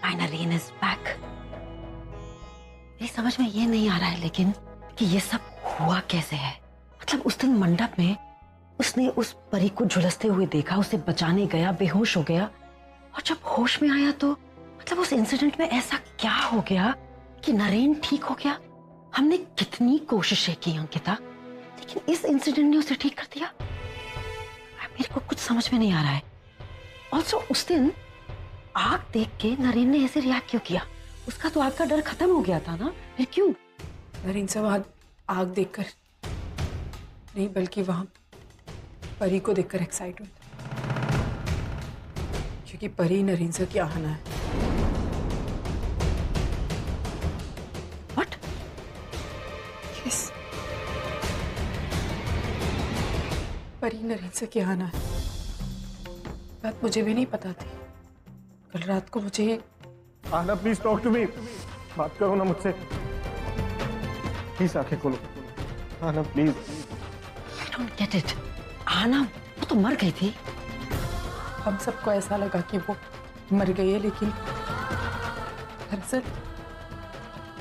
My Naren is back. मेरी समझ में ये नहीं आ रहा है लेकिन कि ये सब हुआ कैसे है। मतलब उस दिन मंडप में उसने उस परी को झुलसते हुए देखा, उसे बचाने गया, बेहोश हो गया और जब होश में आया तो मतलब उस इंसिडेंट में ऐसा क्या हो गया कि नरेन ठीक हो गया। हमने कितनी कोशिशें की अंकिता, लेकिन इस इंसिडेंट ने उसे ठीक कर दिया। मेरे को कुछ समझ में नहीं आ रहा है। ऑल्सो उस दिन आग देख के नरेन ने ऐसे रिएक्ट क्यों किया? उसका तो आग का डर खत्म हो गया था ना, फिर क्यों? नरेन साहब आग देखकर नहीं बल्कि वहां परी को देखकर एक्साइट हुई, क्योंकि परी नरेन सर की आहना है। व्हाट? यस, परी नरेन सर की आहना है। बात मुझे भी नहीं पता थी। कल रात को मुझे आना, प्लीज टॉक टू मी। बात करो ना मुझसे, प्लीज आंखें खोलो। आना please. I don't get it. आना वो तो मर गई थी। हम सबको ऐसा लगा कि वो मर गई है, लेकिन दरअसल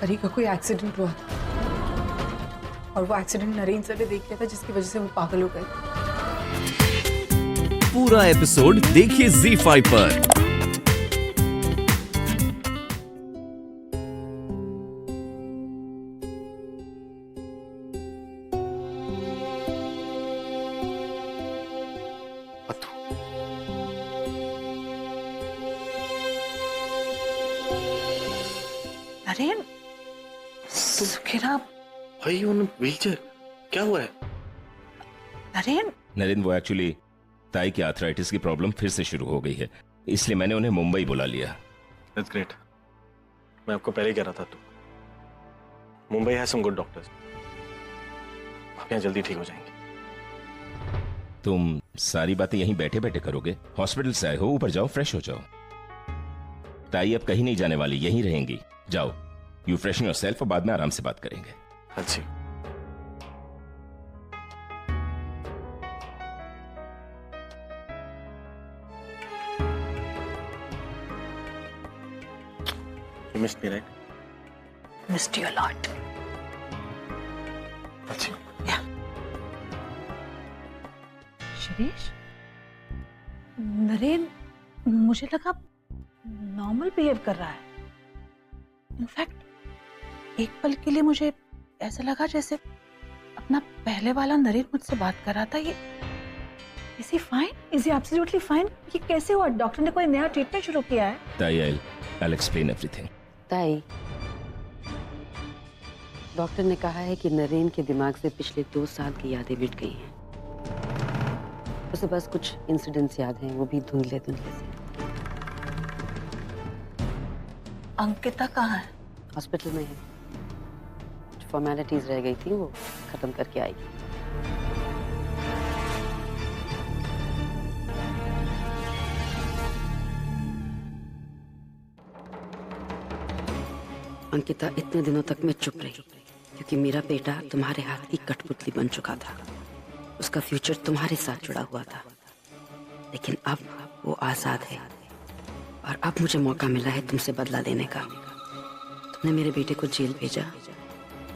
परी का कोई एक्सीडेंट हुआ था और वो एक्सीडेंट नरेन सर ने देख लिया था, जिसकी वजह से वो पागल हो गए। पूरा एपिसोड देखिए ZEE5 पर। नरेन, सुखिरा, भाई ऑन व्हीलचेयर, क्या हुआ है? नरेन। नरेन, वो एक्चुअली ताई की आर्थराइटिस की प्रॉब्लम फिर से शुरू हो गई है, इसलिए मैंने उन्हें मुंबई बुला लिया। That's great. मैं आपको पहले ही कह रहा था, तो मुंबई है सम गुड डॉक्टर्स। आप यहाँ जल्दी ठीक हो जाएंगे। तुम सारी बातें यहीं बैठे बैठे करोगे? हॉस्पिटल से आए हो, ऊपर जाओ, फ्रेश हो जाओ। ताई अब कहीं नहीं जाने वाली, यहीं रहेंगी। जाओ, यू फ्रेशन योरसेल्फ और बाद में आराम से बात करेंगे। अच्छी। You missed me, right? Missed you a lot. अच्छी। Yeah. शिरीष, नरेन मुझे लगा नॉर्मल बिहेव कर रहा है। इनफैक्ट एक पल के लिए मुझे ऐसा लगा जैसे अपना पहले वाला नरेन मुझसे बात कर रहा था। ये is he fine? Is he absolutely fine? ये कैसे हुआ? डॉक्टर ने कोई नया ट्रीटमेंट शुरू किया है? ताई, I'll explain everything. ताई, डॉक्टर ने कहा है कि नरेन के दिमाग से पिछले 2 साल की यादें मिट गई हैं। उसे बस कुछ इंसिडेंट्स याद हैं, वो भी धुंधले धुंधले से। अंकिता कहाँ है? हॉस्पिटल में है। कुछ फॉर्मेलिटीज रह गई थी, वो खत्म करके आई। अंकिता, इतने दिनों तक मैं चुप रही क्योंकि मेरा बेटा तुम्हारे हाथ की कठपुतली बन चुका था। उसका फ्यूचर तुम्हारे साथ जुड़ा हुआ था, लेकिन अब वो आजाद है और अब मुझे मौका मिला है तुमसे बदला लेने का। तुमने मेरे बेटे को जेल भेजा,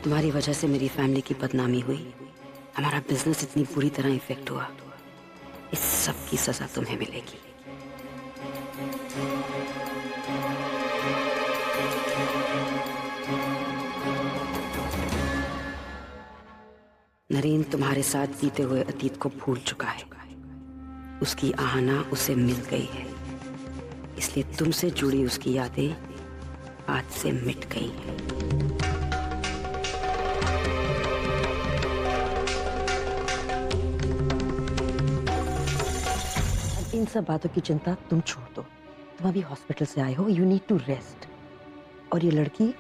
तुम्हारी वजह से मेरी फैमिली की बदनामी हुई, हमारा बिजनेस इतनी बुरी तरह इफेक्ट हुआ। इस सब की सजा तुम्हें मिलेगी। नरेन तुम्हारे साथ बीते हुए अतीत को भूल चुका है। उसकी आहना उसे मिल गई है, इसलिए तुमसे जुड़ी उसकी यादें आज से मिट गई हैं। अब इन सब बातों की चिंता तुम छोड़ दो। तुम अभी हॉस्पिटल से आए हो, यू नीड टू रेस्ट। और ये लड़की,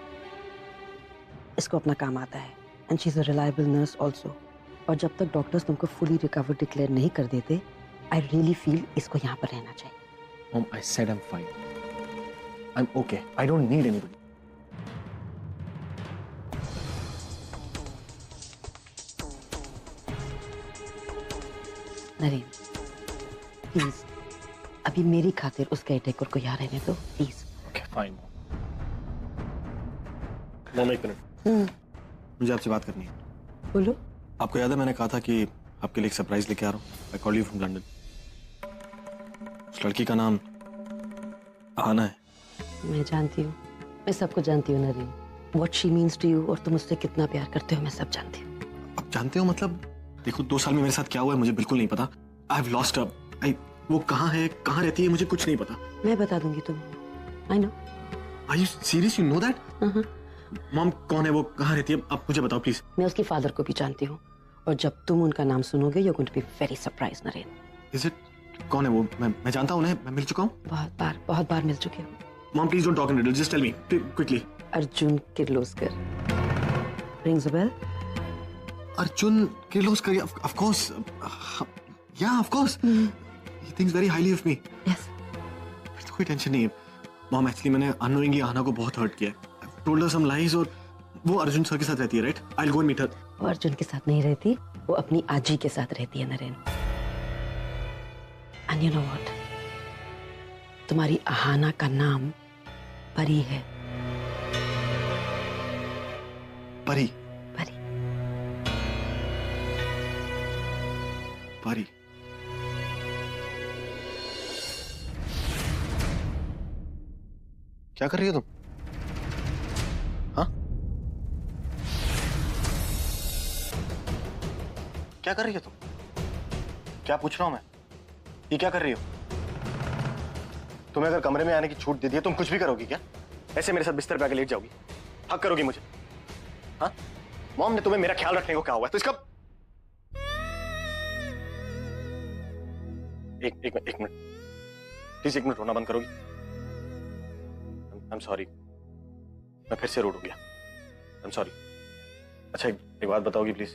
इसको अपना काम आता है and she is a reliable nurse also. और जब तक डॉक्टर्स तुमको फुली रिकवर डिक्लेयर नहीं कर देते, आई रियली फील इसको यहाँ पर रहना चाहिए। Mom, I said I'm fine. I'm okay. I don't need anybody. Naren, please अभी मेरी खातिर उस केयरटेकर को यहाँ रहने दो, please. Okay, fine. Fine. Mom एक मिनट, मुझे आपसे बात करनी है। बोलो। आपको याद है मैंने कहा था कि आपके लिए एक सरप्राइज लेके आ रहा हूँ। I call you from London. उस लड़की का नाम आना है। मैं जानती हूँ, मैं सबको जानती हूँ Naren. What she means to you और तुम उससे कितना प्यार करते हो मैं सब जानती हूँ। आप जानते हो मतलब? देखो 2 साल में मेरे साथ क्या हुआ है मुझे बिल्कुल नहीं पता। I have lost her. वो कहाँ है, कहाँ रहती है, मुझे कुछ नहीं पता। मैं बता दूंगी तुम्हें। I know. Are you serious? You know that? Mom कौन है वो, कहाँ रहती है, आप मुझे बताओ प्लीज। मैं उसकी फादर को भी जानती हूँ और जब तुम उनका नाम सुनोगे you are going to be very surprise Naren. Is it? कौन है वो? मैं जानता हूँ उन्हें, मैं मिल चुका हूँ बहुत बार मिल चुके हो। Mom please don't talk in riddle, just tell me quickly. Arjun Kirloskar. Rings a bell? Arjun Kirloskar, of course. Yeah of course. He thinks very highly of me. Yes. तो कोई टेंशन नहीं है मॉम। एक्चुअली मैंने अननोइंगली आना को बहुत हर्ट किया है। टोल्ड हर सम लाइज और वो अर्जुन सर के साथ रहती है, right? I will go and meet her. वो अर्जुन के साथ नहीं रहती, वो अपनी आजी के साथ रहती है Naren. And you know what, तुम्हारी आहाना का नाम परी है। परी? परी। परी? क्या कर रही हो तुम? हाँ, क्या कर रही हो तुम? क्या पूछ रहा हूं मैं? ये क्या कर रही हो? तुम्हें अगर कमरे में आने की छूट दे दी है तुम कुछ भी करोगी क्या? ऐसे मेरे साथ बिस्तर पे आके लेट जाओगी? हक करोगी मुझे? हाँ, मॉम ने तुम्हें मेरा ख्याल रखने को कहा हुआ है तो इसका एक मिनट प्लीज, 1 मिनट रोना बंद करोगी? आई एम सॉरी, मैं फिर से रूठ हो गया। I am sorry. अच्छा एक बात बताओगी प्लीज,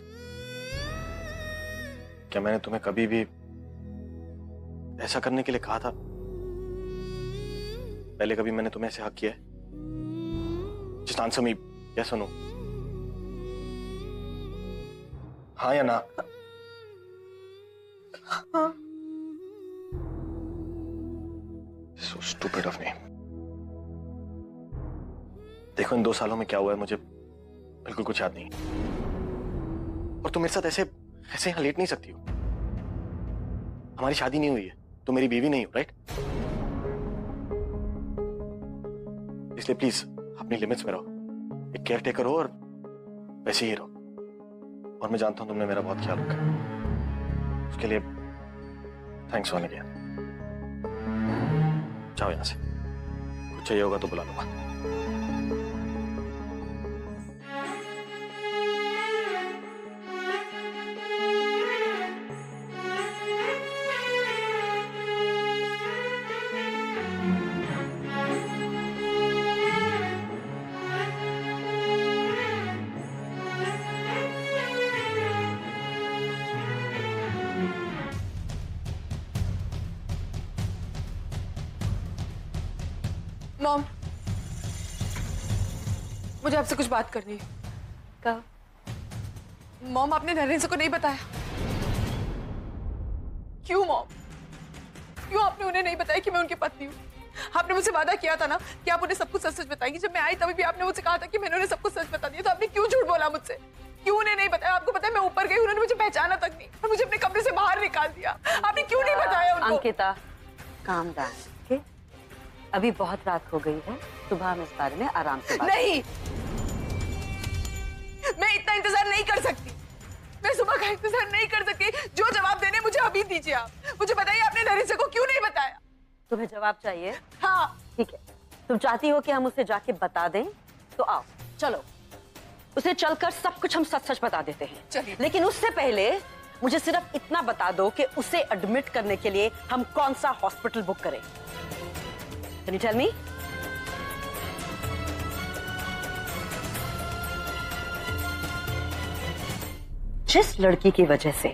क्या मैंने तुम्हें कभी भी ऐसा करने के लिए कहा था? पहले कभी मैंने तुम्हें ऐसे हक किया है? जस्ट आंसर मी, यस और नो। हाँ या ना? हाँ। So stupid of me. देखो इन 2 सालों में क्या हुआ है मुझे बिल्कुल कुछ याद नहीं। और तुम मेरे साथ ऐसे यहाँ लेट नहीं सकती हो। हमारी शादी नहीं हुई है, तुम मेरी बीवी नहीं हो, राइट? इसलिए प्लीज अपनी लिमिट्स में रहो। एक केयर टेकर हो और वैसे ही रहो। और मैं जानता हूं तुमने मेरा बहुत ख्याल रखा, उसके लिए थैंक्स वन अगेन। जाओ यहां से, कुछ चाहिए होगा तो बुला लूंगा। मॉम, मुझे आपसे कुछ बात करनी है। कब? मॉम, आपने नरेंद्र को नहीं बताया? क्यों मॉम? क्यों आपने उन्हें नहीं बताया कि मैं उनकी पत्नी हूँ? आपने मुझसे वादा किया था ना कि आप उन्हें सब कुछ सच सच बताएंगी। जब मैं आई तभी भी आपने मुझसे कहा था कि मैंने उन्हें सब कुछ सच बता दिया, तो आपने क्यों झूठ बोला मुझसे? क्यों उन्हें नहीं बताया? आपको पता है मैं ऊपर गई, उन्होंने मुझे पहचाना तक नहीं और मुझे अपने कमरे से बाहर निकाल दिया। आपने क्यों नहीं बताया उनको? Ankita, calm down, okay? अभी बहुत रात हो गई है, सुबह हम इस बारे में आराम से बात नहीं, मैं इतना इंतजार नहीं कर सकती। मैं सुबह का इंतजार नहीं कर सकती। जो जवाब देने मुझे अभी दीजिए। आप मुझे बताइए, आपने नरेंद्र को क्यों नहीं बताया? तुम्हें जवाब चाहिए? हाँ। ठीक है, तुम चाहती हो कि हम उसे जाके बता दें, तो आओ चलो, उसे चलकर सब कुछ हम सच सच बता देते हैं। चलिए। लेकिन उससे पहले मुझे सिर्फ इतना बता दो कि उसे एडमिट करने के लिए हम कौन सा हॉस्पिटल बुक करें। Can you tell me? जिस लड़की की वजह से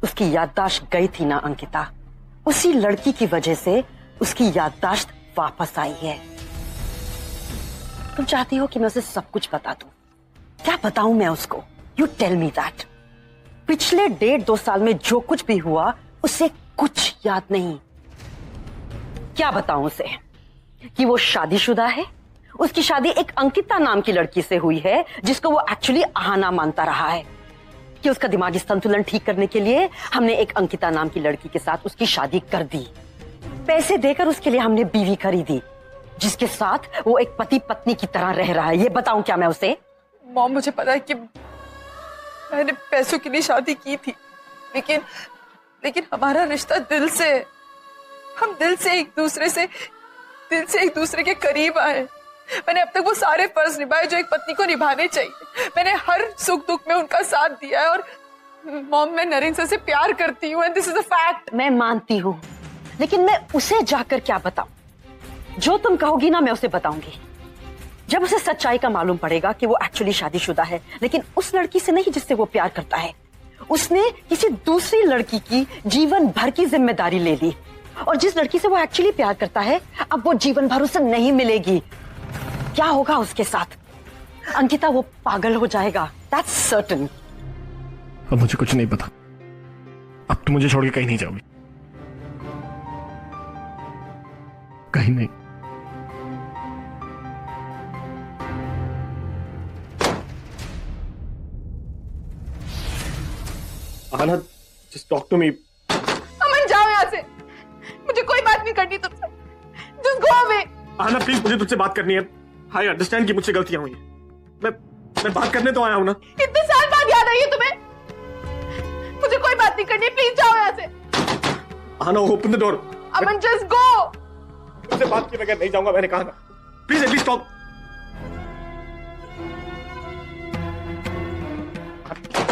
उसकी याददाश्त गई थी ना अंकिता, उसी लड़की की वजह से उसकी याददाश्त वापस आई है। तुम चाहती हो कि मैं उसे सब कुछ बता दूं? क्या बताऊं मैं उसको? You tell me that. पिछले 1.5-2 साल में जो कुछ भी हुआ उसे कुछ याद नहीं। क्या बताऊं उसे? कि वो शादीशुदा है। उसकी शादी एक अंकिता नाम की लड़की से हुई है जिसको वो एक्चुअली आहाना मानता रहा है, कि उसका दिमागी संतुलन ठीक करने के लिए हमने एक अंकिता नाम की लड़की के साथ उसकी शादी कर दी। पैसे देकर उसके लिए हमने बीवी खरीदी जिसके साथ वो एक पति पत्नी की तरह रह रहा है। ये बताऊं क्या मैं उसे? मॉम, मुझे पता है कि मैंने पैसों के लिए शादी की थी, लेकिन हमारा रिश्ता दिल से, हम दिल से एक दूसरे के करीब आए। मैंने अब तक वो सारे फर्ज निभाए जो एक पत्नी को निभाने चाहिए। मैंने हर सुख दुख में उनका साथ दिया है। और मॉम, मैं नरेन सर से प्यार करती हूँ, and this is a fact. मैं मानती हूँ, लेकिन मैं उसे जाकर क्या बताऊं? जो तुम कहोगी ना मैं उसे बताऊंगी। जब उसे सच्चाई का मालूम पड़ेगा कि वो एक्चुअली शादीशुदा है, लेकिन उस लड़की से नहीं जिससे वो प्यार करता है। उसने किसी दूसरी लड़की की जीवन भर की जिम्मेदारी ले ली, और जिस लड़की से वो एक्चुअली प्यार करता है अब वो जीवन भर उसे नहीं मिलेगी। क्या होगा उसके साथ? अंकिता, वो पागल हो जाएगा, दैट्स सर्टेन। अब मुझे कुछ नहीं पता। अब तुम मुझे छोड़ के कहीं नहीं जाओगी, कहीं नहीं। आना, just talk to me. अमन, जाओ यहाँ से, मुझे कोई बात नहीं करनी तुमसे। Just go away. आना प्लीज, मुझे तुझसे बात करनी है। आई अंडरस्टैंड कि मुझसे गलतियां हुई हैं। मैं बात करने तो आया हूं ना। इतने साल बाद याद आई है तुम्हें? मुझे कोई बात नहीं करनी, प्लीज जाओ यहाँ से। Aana, open the door. Aman, just go. मुझसे बात किए बगैर नहीं जाऊंगा, मैंने कहा ना। Please at least talk.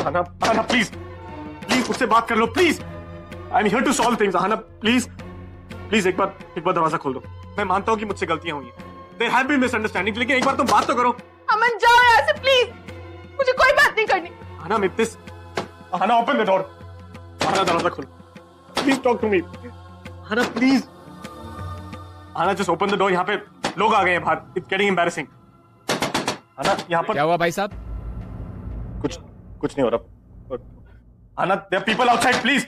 Aana please मुझसे बात कर लो please. I am here to solve things. Aana please एक बार दरवाजा खोल दो। मैं मानता हूं कि मुझसे गलतियां हुई हैं, देयर हैव बीन मिसअंडरस्टैंडिंग्स, लेकिन एक बार तुम बात तो करो। अमन, जाओ यहाँ से प्लीज, मुझे कोई बात नहीं करनी। आना, मित्तिस, आना, ओपन द डोर। आना, दरवाजा खोलो, प्लीज टॉक टू मी। आना प्लीज, आना जस्ट ओपन द डोर। यहाँ पे लोग आ गए हैं बाहर, इट्स गेटिंग एम्बैरेसिंग। आना, यहाँ पर क्या हुआ भाई साहब? कुछ नहीं हो रहा। आना, there are people outside, please.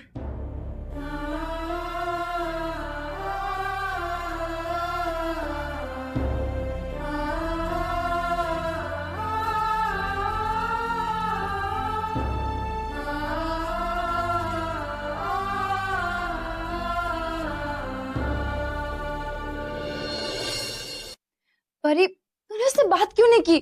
Pari, तूने उससे बात क्यों नहीं की?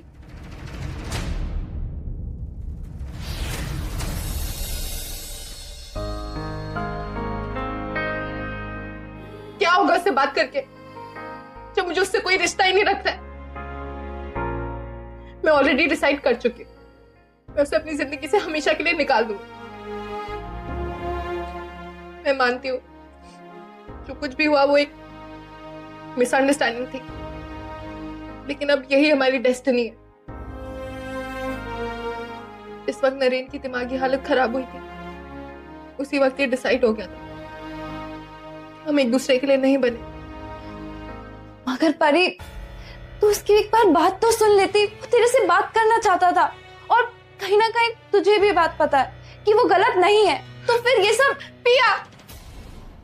क्या होगा उससे बात करके जब मुझे उससे कोई रिश्ता ही नहीं रखता है? मैं ऑलरेडी डिसाइड कर चुकी हूँ, मैं उसे अपनी जिंदगी से हमेशा के लिए निकाल दूंगी। मैं मानती हूँ जो कुछ भी हुआ वो एक मिसअंडरस्टैंडिंग थी, लेकिन अब यही हमारी डेस्टिनी है। इस वक्त नरेन की दिमागी हालत खराब हुई थी, उसी वक्त ये डिसाइड हो गया था हम एक दूसरे के लिए नहीं बने। मगर परी, तू उसकी एक बार बात तो सुन लेती। वो तेरे से बात करना चाहता था, और कहीं ना कहीं तुझे भी बात पता है कि वो गलत नहीं है, तो फिर ये सब। पिया,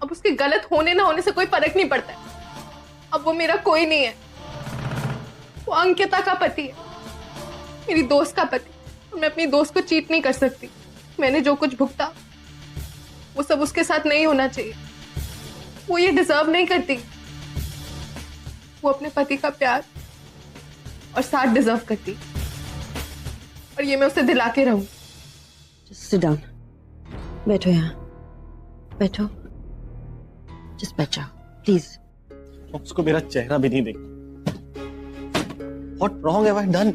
अब उसके गलत होने ना होने से कोई फर्क नहीं पड़ता है। अब वो मेरा कोई नहीं है, वो अंकिता का पति है, मेरी दोस्त का पति। और मैं अपनी दोस्त को चीट नहीं कर सकती। मैंने जो कुछ भुगता वो सब उसके साथ नहीं होना चाहिए। वो ये डिजर्व नहीं करती। वो अपने पति का प्यार और साथ डिजर्व करती, और ये मैं उसे दिला के रहूं। सिट डाउन, बैठो यहाँ, बैठो, जस्ट बैठ जाओ प्लीज। उसको मेरा चेहरा भी नहीं देखा। What wrong have I done?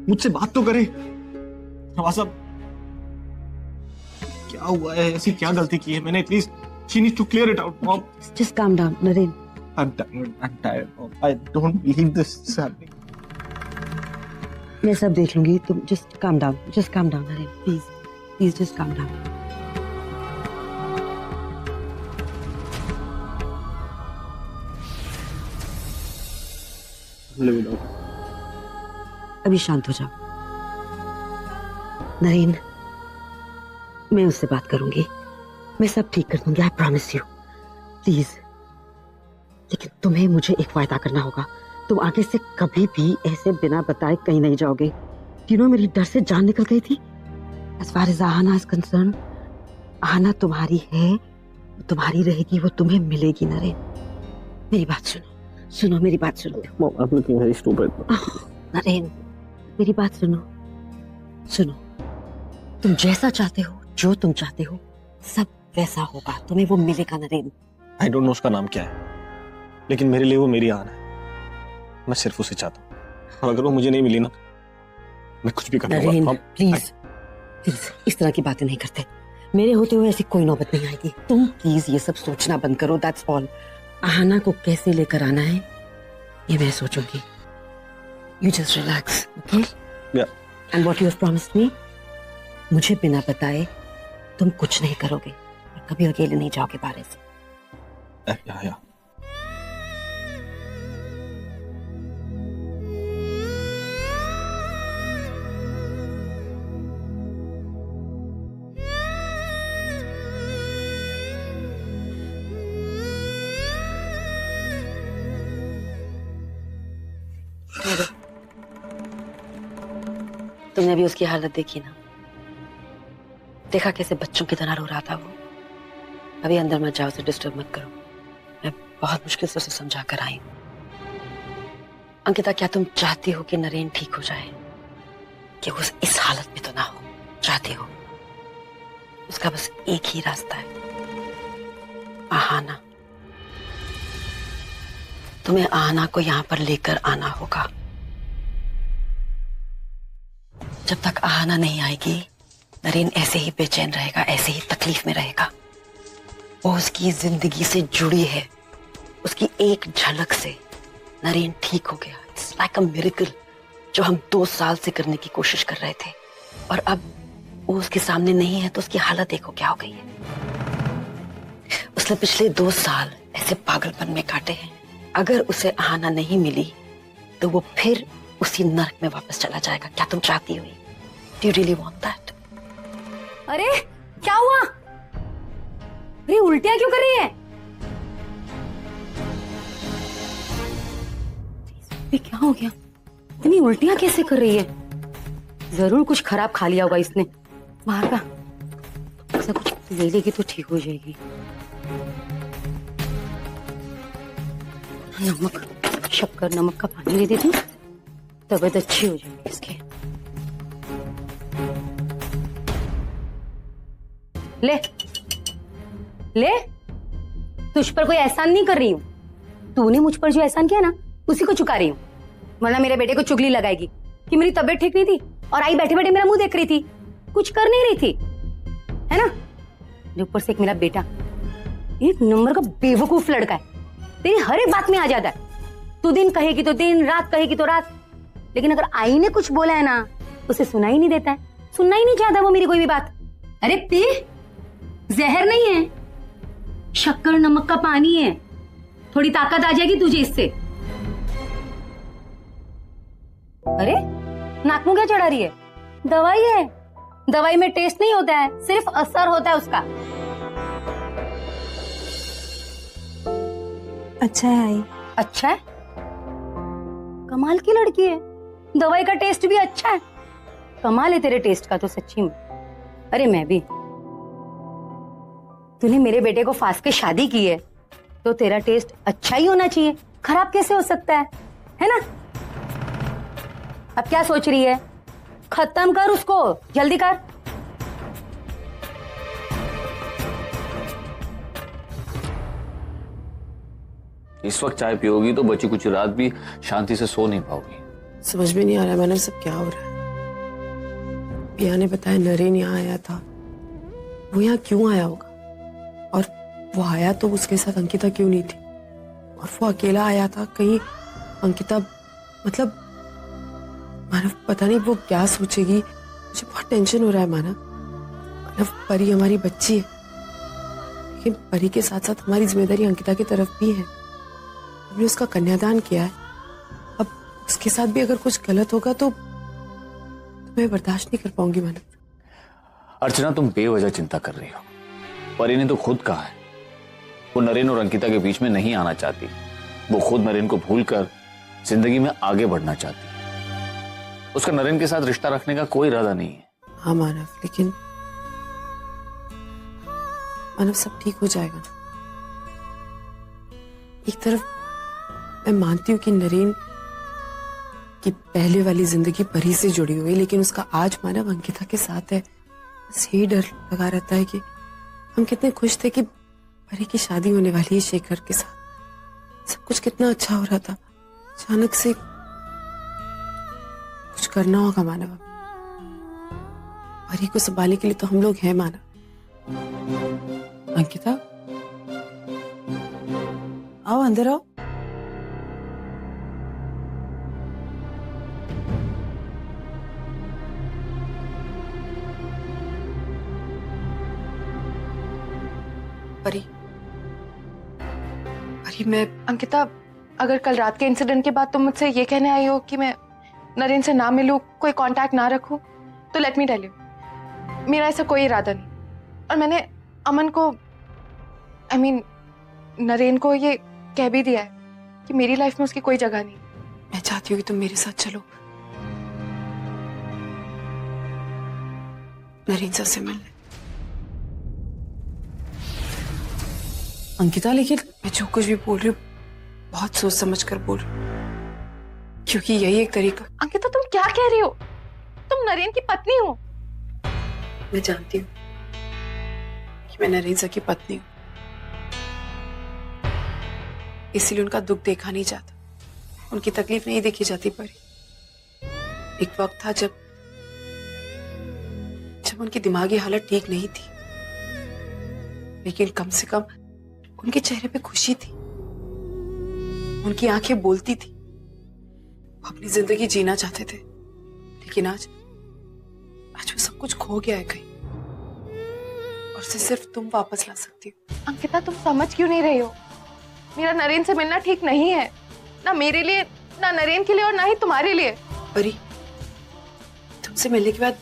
मुझसे बात तो करे। नवाज साहब, क्या हुआ है? ऐसी क्या गलती की है मैंने? At least she needs to clear it out, Mom. Just calm down, Naren. I'm tired, Mom. I don't believe this is happening. मैं सब देख लूंगी, तुम just calm down, Naren, please just calm down. Live it out. अभी शांत हो जाओ नरेन, मैं उससे बात करूंगी, मैं सब ठीक कर दूंगी, आई प्रॉमिस यू। प्लीज लेकिन तुम्हें मुझे एक वायदा करना होगा, तुम आगे से कभी भी ऐसे बिना बताए कहीं नहीं जाओगे। तीनों मेरी डर से जान निकल गई थी। As far as Ahana is concerned, Ahana तुम्हारी है, तुम्हारी रहेगी, वो तुम्हें मिलेगी नरेन। मेरी बात सुनो, सुनो मेरी बात सुनो। Mom, I'm looking very stupid. Naren मेरी बात सुनो, सुनो, तुम जैसा चाहते हो, जो तुम चाहते हो, सब वैसा होगा, तुम्हें वो मिलेगा नरेन। I don't know उसका नाम क्या है, लेकिन मेरे लिए वो मेरी आहना है। मैं सिर्फ उसे चाहता हूँ, और अगर वो मुझे नहीं मिली ना, मैं कुछ भी कर नरेन लूंगा। प्लीज प्लीज इस तरह की बातें नहीं करते। मेरे होते हुए ऐसी कोई नौबत नहीं आएगी। तुम प्लीज ये सब सोचना बंद करो, दैट्स ऑल। आहना को कैसे लेकर आना है ये मैं सोचूंगी। You just relax, okay? And what you have promised me, मुझे बिना बताए तुम कुछ नहीं करोगे और कभी अकेले नहीं जाओगे बाहर से। या। तुमने भी उसकी हालत देखी ना, देखा कैसे बच्चों की तरह रो रहा था वो। अभी अंदर मत जाओ, उसे डिस्टर्ब मत करो। मैं बहुत मुश्किल से उसे समझा कर आई हूँ। अंकिता, क्या तुम चाहती हो कि नरेन ठीक हो जाए? कि वो इस हालत में तो ना हो, चाहती हो? उसका बस एक ही रास्ता है, आहना। तुम्हें आहना को यहां पर लेकर आना होगा। जब तक आहना नहीं आएगी, नरेन ऐसे ही बेचैन रहेगा, ऐसे ही तकलीफ में रहेगा। वो उसकी जिंदगी से जुड़ी है, उसकी एक झलक से नरेन ठीक हो गया। इट्स लाइक अ मिरेकल जो हम 2 साल से करने की कोशिश कर रहे थे, और अब वो उसके सामने नहीं है तो उसकी हालत देखो क्या हो गई है। उसने पिछले 2 साल ऐसे पागलपन में काटे हैं। अगर उसे आहना नहीं मिली तो वो फिर उसी नर्क में वापस चला जाएगा। क्या तुम चाहती हो? Do you really want that? अरे क्या हुआ? अरे उल्टियां क्यों कर रही है? ये क्या हो गया? इतनी उल्टियां कैसे कर रही है? जरूर कुछ खराब खा लिया होगा इसने बाहर का। ऐसा कुछ ले लेगी तो ठीक हो जाएगी। नमक, शक्कर, नमक का पानी ले देती हूँ, तबीयत अच्छी हो जाएगी इसकी। ले ले, तुझ पर कोई एहसान नहीं कर रही हूँ। तूने मुझ पर जो एहसान किया ना, उसी को चुका रही हूँ। वरना मेरे बेटे को चुगली लगाएगी कि मेरी तबीयत ठीक नहीं थी और आई बैठे बैठे मेरा मुंह देख रही थी, कुछ कर नहीं रही थी, है ना? ऊपर से एक मेरा बेटा एक नंबर का बेवकूफ लड़का है, तेरी हर एक बात में आ जाता है। तू दिन कहेगी तो दिन, रात कहेगी तो रात, लेकिन अगर आई ने कुछ बोला है ना, उसे सुना ही नहीं देता है, सुनना ही नहीं चाहता वो मेरी कोई भी बात। अरे पी, जहर नहीं है, शक्कर नमक का पानी है, थोड़ी ताकत आ जाएगी तुझे इससे। अरे नाक मुंह क्या चढ़ा रही है? दवाई है, दवाई में टेस्ट नहीं होता है, सिर्फ असर होता है उसका। अच्छा है आई। अच्छा है? कमाल की लड़की है, दवाई का टेस्ट भी अच्छा है। कमाल है तेरे टेस्ट का तो सच्ची में। अरे मैं भी, तूने मेरे बेटे को फांस के शादी की है तो तेरा टेस्ट अच्छा ही होना चाहिए, खराब कैसे हो सकता है ना? अब क्या सोच रही है? खत्म कर उसको, जल्दी कर। इस वक्त चाय पियोगी तो बची कुछ रात भी शांति से सो नहीं पाओगी। समझ में नहीं आ रहा मैंने सब क्या हो रहा है। पिया ने बताया नरेन यहाँ आया था, वो यहाँ क्यों आया होगा, और वो आया तो उसके साथ अंकिता क्यों नहीं थी, और वो अकेला आया था। कहीं अंकिता, मतलब मानव पता नहीं वो क्या सोचेगी। मुझे बहुत टेंशन हो रहा है मानव। मानव, परी हमारी बच्ची है, लेकिन परी के साथ साथ हमारी जिम्मेदारी अंकिता की तरफ भी है। हमने उसका कन्यादान किया है, अब उसके साथ भी अगर कुछ गलत होगा तो मैं बर्दाश्त नहीं कर पाऊंगी मानव। अर्चना, तुम बेवजह चिंता कर रही हो। परी ने तो खुद कहा है वो नरेन और अंकिता के बीच में नहीं आना चाहती। वो खुद नरेन को भूलकर जिंदगी में आगे बढ़ना चाहती है। उसका नरेन के साथ रिश्ता रखने का कोई इरादा नहीं है। हाँ मानव, लेकिन मानव सब ठीक हो जाएगा ना। एक तरफ मैं मानती हूँ कि नरेन की पहले वाली जिंदगी परी से जुड़ी हुई, लेकिन उसका आज मानव अंकिता के साथ है। बस यही डर लगा रहता है कि हम कितने खुश थे कि परी की शादी होने वाली है शेखर के साथ। सब कुछ कितना अच्छा हो रहा था, अचानक से कुछ करना होगा मानव। परी को संभालने के लिए तो हम लोग हैं मानव। अंकिता, आओ अंदर आओ। परी, परी मैं अंकिता, अगर कल रात के इंसिडेंट के बाद तुम मुझसे ये कहने आई हो कि मैं नरेन से ना मिलूं, कोई कांटेक्ट ना रखूं, तो लेट मी टेल यू, मेरा ऐसा कोई इरादा नहीं। और मैंने अमन को, नरेन को ये कह भी दिया है कि मेरी लाइफ में उसकी कोई जगह नहीं। मैं चाहती हूँ कि तुम मेरे साथ चलो नरेन सर से मिलने। अंकिता, लेकिन मैं जो कुछ भी बोल रही हूँ बहुत सोच समझ कर बोल रही हूँ, क्योंकि यही एक तरीका। अंकिता, तुम क्या कह रही हो? तुम नरेन की पत्नी हो। मैं जानती हूँ कि मैं नरेन सर की पत्नी हूँ, इसीलिए उनका दुख देखा नहीं जाता, उनकी तकलीफ नहीं देखी जाती। परी, एक वक्त था जब उनकी दिमागी हालत ठीक नहीं थी, लेकिन कम से कम उनके चेहरे पे खुशी थी, उनकी आंखें बोलती थी, वो अपनी जिंदगी जीना चाहते थे। लेकिन आज वो सब कुछ खो गया है कहीं, और सिर्फ तुम वापस ला सकती हो। अंकिता, तुम समझ क्यों नहीं रही हो? मेरा नरेन से मिलना ठीक नहीं है, ना मेरे लिए, ना नरेन के लिए, और ना ही तुम्हारे लिए। परी, तुमसे मिलने के बाद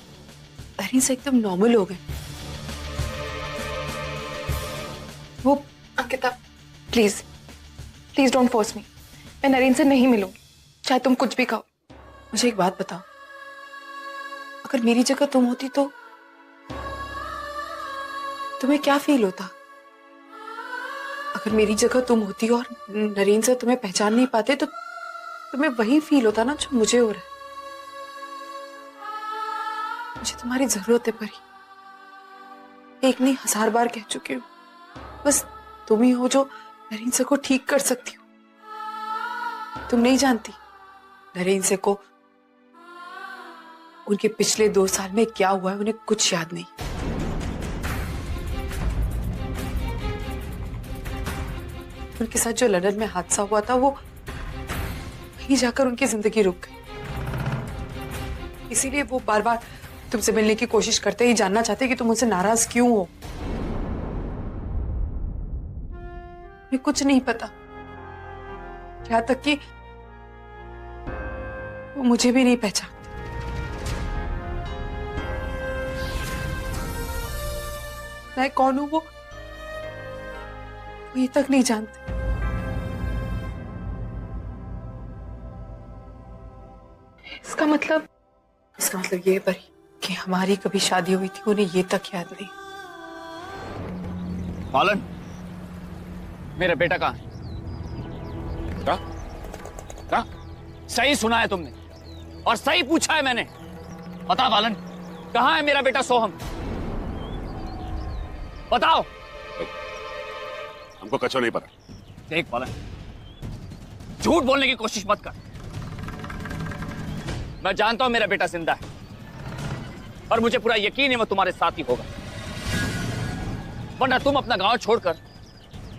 नरेन से एकदम नॉर्मल हो गए वो। Ankita, please please don't force me. मैं नरेन से नहीं मिलूंगी, चाहे तुम कुछ भी कहो। मुझे एक बात बताओ, अगर मेरी जगह तुम होती तो तुम्हें क्या फील होता? अगर मेरी जगह तुम होती और नरेन से तुम्हें पहचान नहीं पाते तो तुम्हें वही फील होता ना जो मुझे हो रहा है। मुझे तुम्हारी जरूरत है परी, एक नहीं 1000 बार कह चुकी हूँ। बस तुम ही हो जो नरेन से को ठीक कर सकती हो। तुम नहीं जानती नरेन से को उनके पिछले 2 साल में क्या हुआ है, उन्हें कुछ याद नहीं। उनके साथ जो लंदन में हादसा हुआ था, वो वहीं जाकर उनकी जिंदगी रुक गई। इसीलिए वो बार बार तुमसे मिलने की कोशिश करते ही जानना चाहते कि तुम उनसे नाराज क्यों हो। उन्हें कुछ नहीं पता, यहाँ तक कि वो मुझे भी नहीं पहचानते। मैं कौन हूं वो ये तक नहीं जानते। इसका मतलब ये है परी कि हमारी कभी शादी हुई थी, उन्हें ये तक याद नहीं। पालन, मेरा बेटा कहाँ है? क्या? सही सुना है तुमने और सही पूछा है मैंने। बता पालन, कहाँ है मेरा बेटा सोहम? बताओ। हमको कच्चा नहीं पता। देख पालन, झूठ बोलने की कोशिश मत कर। मैं जानता हूं मेरा बेटा जिंदा है और मुझे पूरा यकीन है वो तुम्हारे साथ ही होगा, वरना तुम अपना गांव छोड़कर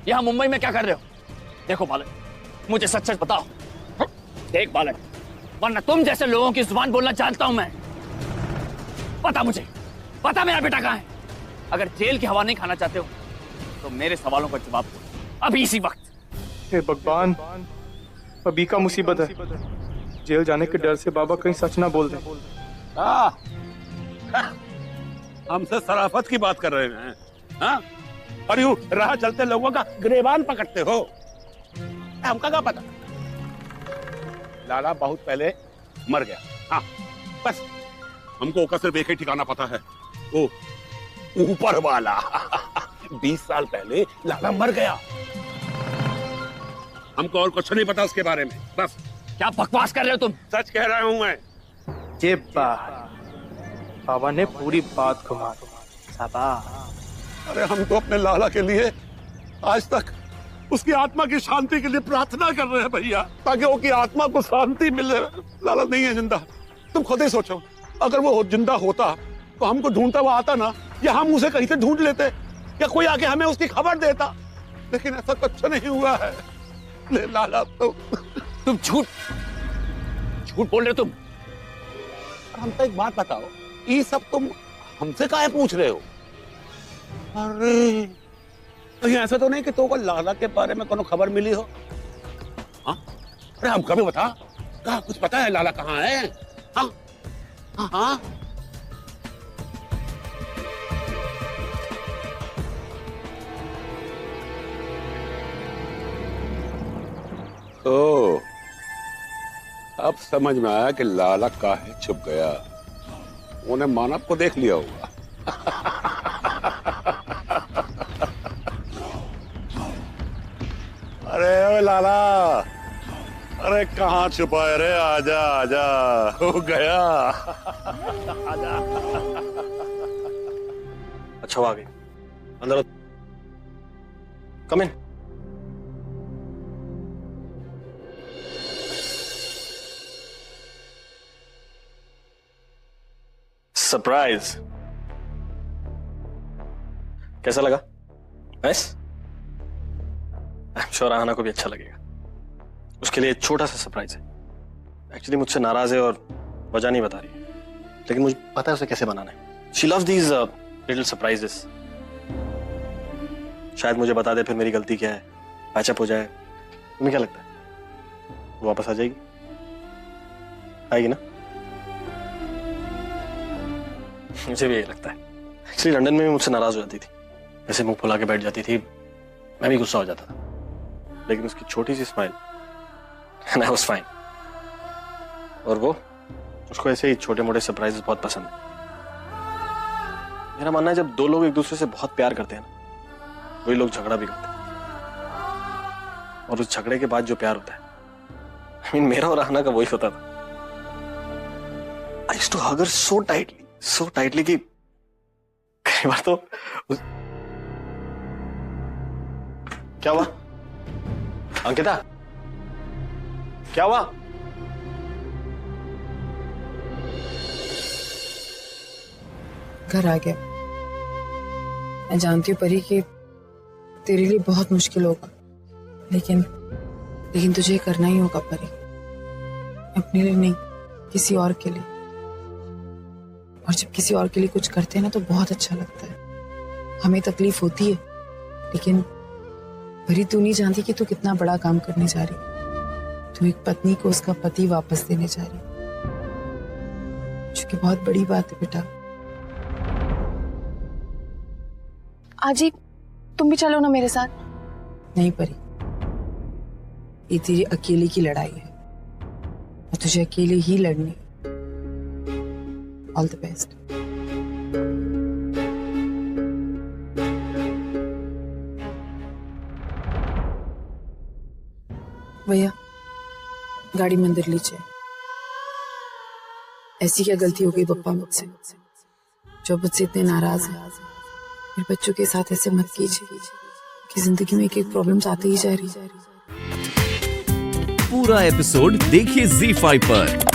यहां मुंबई में क्या कर रहे हो? देखो बालक, मुझे सच सच बताओ। देख बालक, वरना तुम जैसे लोगों की जुबान बोलना जानता हूं मैं। पता मुझे, पता मेरा बेटा कहां है। अगर जेल की हवा नहीं खाना चाहते हो तो मेरे सवालों का जवाब दो अभी इसी वक्त। हे भगवान, अभी का मुसीबत है। जेल जाने के डर से बाबा कहीं सच ना बोल दे। हमसे शराफत की बात कर रहे हैं, हाँ? और यूं राह चलते लोगों का गिरेबान पकड़ते हो। हमका क्या पता। लाला बहुत पहले मर गया। हाँ बस हमको का सिर्फ एक ही ठिकाना पता है, वो ऊपर वाला। 20 साल पहले लाला मर गया, हमको और कुछ नहीं पता उसके बारे में। बस। क्या बकवास कर रहे हो तुम? सच कह रहा हूं मैं। ये बात बाबा ने पूरी बात घुमा दी। शाबाश। अरे हम तो अपने लाला के लिए आज तक उसकी आत्मा की शांति के लिए प्रार्थना कर रहे हैं भैया, ताकि उसकी आत्मा को शांति मिले। लाला नहीं है जिंदा। तुम खुद ही सोचो, अगर वो जिंदा होता तो हमको ढूंढता हुआ आता ना, या हम उसे कहीं से ढूंढ लेते, या कोई आके हमें उसकी खबर देता। लेकिन ऐसा कुछ नहीं हुआ है। ले लाला तुम झूठ बोल रहे हो तुम। हमको एक बात बताओ, ये सब तुम हमसे काहे पूछ रहे हो? अरे कहीं ऐसा तो नहीं कि तो को लाला के बारे में कोनो खबर मिली हो? हाँ? अरे हमको भी बता, कहाँ कुछ पता है लाला कहाँ है? हाँ? हाँ हाँ? ओ, अब समझ में आया कि लाला काहे छुप गया। उन्हें मानव को देख लिया होगा। अरे ओ लाला, अरे कहाँ छुपा है रे? आजा आजा, हो गया। आजा। अच्छा वो आ गई, अंदर कम इन। सरप्राइज कैसा लगा? Nice. I am sure Aahana को भी अच्छा लगेगा। उसके लिए एक छोटा सा सरप्राइज है। एक्चुअली मुझसे नाराज है और वजह नहीं बता रही, लेकिन मुझे पता है उसे कैसे बनाना है। She loves these little surprises. शायद मुझे बता दे, फिर मेरी गलती क्या है, पैचअप हो जाए। तुम्हें क्या लगता है वो वापस आ जाएगी? आएगी ना? मुझे भी यही लगता है। एक्चुअली लंदन में भी मुझसे नाराज हो जाती थी, ऐसे मुंह फुला के बैठ जाती थी, मैं भी गुस्सा हो जाता था। लेकिन उसकी छोटी सी smile and I was fine. और वो, उसको ऐसे ही छोटे मोटे सरप्राइजेस बहुत पसंद है। मेरा मानना है जब दो लोग एक दूसरे से बहुत प्यार करते हैं ना, वही लोग झगड़ा भी करते हैं। और उस झगड़े के बाद जो प्यार होता है, I mean, मेरा और आहाना का वही होता था। I used to hug her so tightly कि कई बार तो क्या हुआ? अंकिता, क्या हुआ? घर आ गया। मैं जानती हूँ परी कि तेरे लिए बहुत मुश्किल होगा, लेकिन तुझे करना ही होगा परी। अपने लिए नहीं, किसी और के लिए। और जब किसी और के लिए कुछ करते हैं ना तो बहुत अच्छा लगता है। हमें तकलीफ होती है, लेकिन परी तू नहीं जानती कि तू कितना बड़ा काम करने जा रही। तू एक पत्नी को उसका पति वापस देने जा रही, जो कि बहुत बड़ी बात है बेटा। आजी तुम भी चलो ना मेरे साथ। नहीं परी, ये तेरी अकेले की लड़ाई है और तुझे अकेले ही लड़नी। All the best. भैया गाड़ी मंदिर लीजिए। ऐसी क्या गलती हो गई पप्पा मुझसे, जो मुझसे इतने नाराज हैं। मेरे बच्चों के साथ ऐसे मत कीजिए कि जिंदगी में एक एक प्रॉब्लम्स आती ही जा रही है। पूरा एपिसोड देखिए ZEE5 पर।